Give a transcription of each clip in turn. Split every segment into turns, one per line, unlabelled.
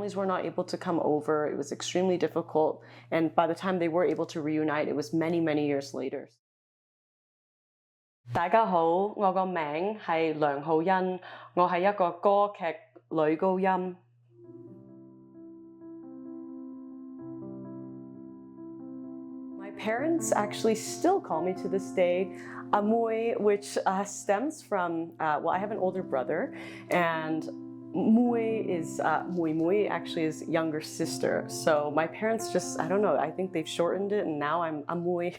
families were not able to come over. It was extremely difficult. And by the time they were able to reunite, it was many, many years later. 大家好，我個名係梁浩欣，我係一個歌劇女高音。My parents actually still call me to this day Amoy, which stems from, well, I have an older brother, and Mui is, Mui actually is younger sister. So my parents just, I don't know, I think they've shortened it, and now I'm Amoy.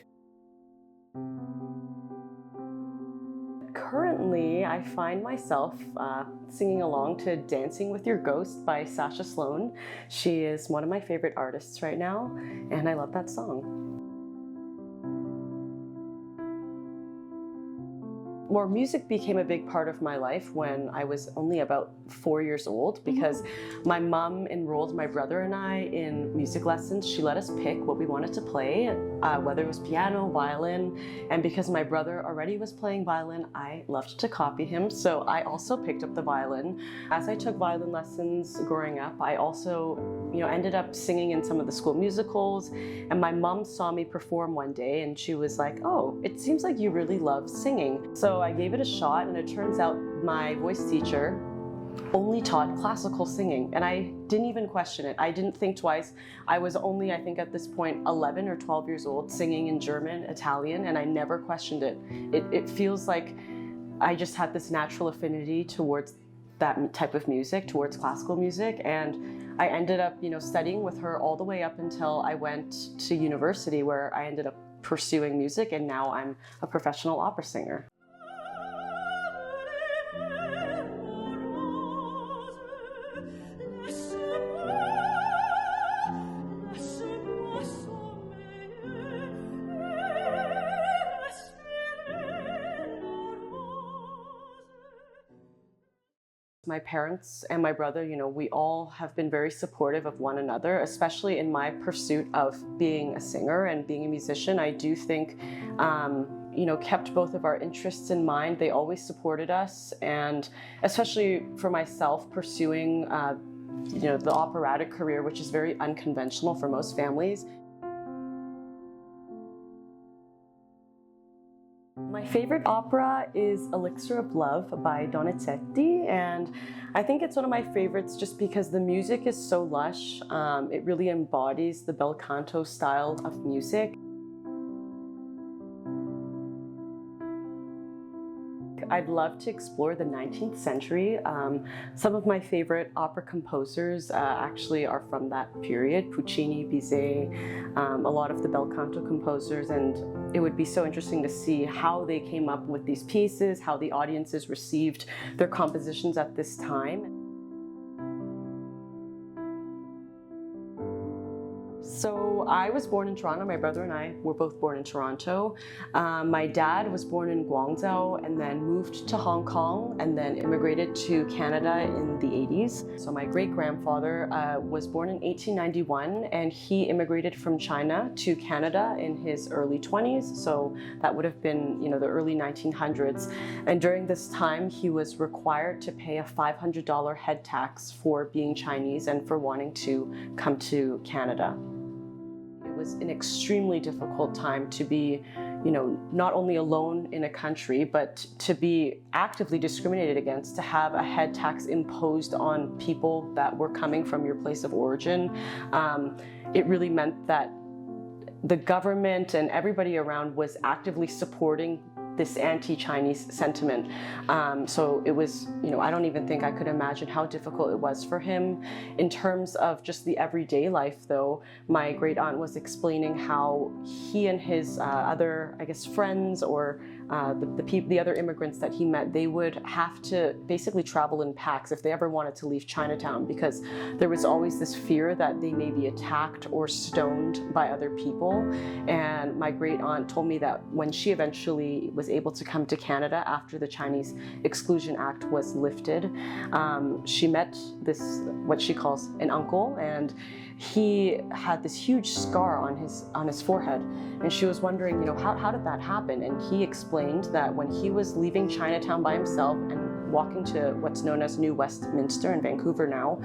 Currently, I find myself singing along to Dancing with Your Ghost by Sasha Sloan. She is one of my favorite artists right now, and I love that song. More music became a big part of my life when I was only about 4 years old, because my mom enrolled my brother and I in music lessons. She let us pick what we wanted to play, whether it was piano, violin, and because my brother already was playing violin, I loved to copy him, so I also picked up the violin. As I took violin lessons growing up, I also ended up singing in some of the school musicals, and my mom saw me perform one day and she was like, "Oh, it seems like you really love singing." So I gave it a shot, and it turns out my voice teacher only taught classical singing, and I didn't even question it. I didn't think twice. I was only, I think at this point, 11 or 12 years old, singing in German, Italian, and I never questioned it. It feels like I just had this natural affinity towards that type of music, towards classical music, and I ended up, studying with her all the way up until I went to university, where I ended up pursuing music, and now I'm a professional opera singer. My parents and my brother, we all have been very supportive of one another, especially in my pursuit of being a singer and being a musician. I do think, kept both of our interests in mind. They always supported us, and especially for myself, pursuing, the operatic career, which is very unconventional for most families. My favorite opera is Elixir of Love by Donizetti, and I think it's one of my favorites just because the music is so lush. It really embodies the bel canto style of music. I'd love to explore the 19th century. Some of my favorite opera composers actually are from that period: Puccini, Bizet, a lot of the bel canto composers, and it would be so interesting to see how they came up with these pieces, how the audiences received their compositions at this time. So I was born in Toronto. My brother and I were both born in Toronto. My dad was born in Guangzhou and then moved to Hong Kong and then immigrated to Canada in the 80s. So my great-grandfather was born in 1891, and he immigrated from China to Canada in his early 20s. So that would have been, the early 1900s. And during this time, he was required to pay a $500 head tax for being Chinese and for wanting to come to Canada. It was an extremely difficult time to be, not only alone in a country, but to be actively discriminated against, to have a head tax imposed on people that were coming from your place of origin. It really meant that the government and everybody around was actively supporting this anti-Chinese sentiment. So it was, I don't even think I could imagine how difficult it was for him. In terms of just the everyday life, though, my great aunt was explaining how he and his other, friends or the other immigrants that he met, they would have to basically travel in packs if they ever wanted to leave Chinatown, because there was always this fear that they may be attacked or stoned by other people. And my great aunt told me that when she eventually was able to come to Canada after the Chinese Exclusion Act was lifted, she met this, what she calls an uncle, and he had this huge scar on his forehead, and she was wondering, how did that happen? And he explained that when he was leaving Chinatown by himself and walking to what's known as New Westminster in Vancouver now,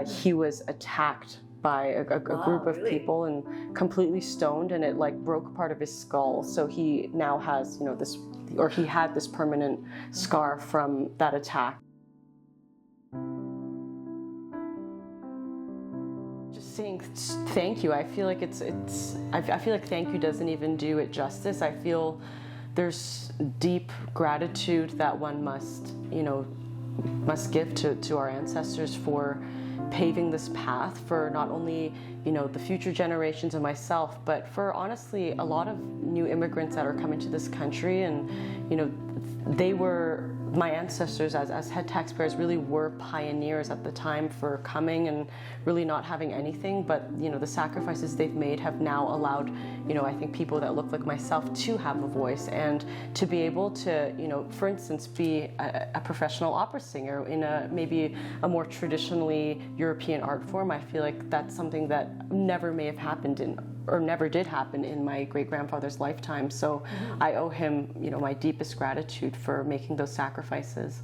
he was attacked by a group of people and completely stoned, and it like broke part of his skull. So he now has, he had this permanent scar from that attack. Just saying thank you. I feel like I feel like thank you doesn't even do it justice. I feel there's deep gratitude that one must give to our ancestors for paving this path for not only the future generations and myself, but for honestly a lot of new immigrants that are coming to this country. And they were, my ancestors as head taxpayers really were pioneers at the time for coming and really not having anything, but the sacrifices they've made have now allowed I think people that look like myself to have a voice and to be able to for instance be a professional opera singer in maybe a more traditionally European art form. I feel like that's something that never may have happened or never did happen in my great-grandfather's lifetime. So I owe him my deepest gratitude for making those sacrifices.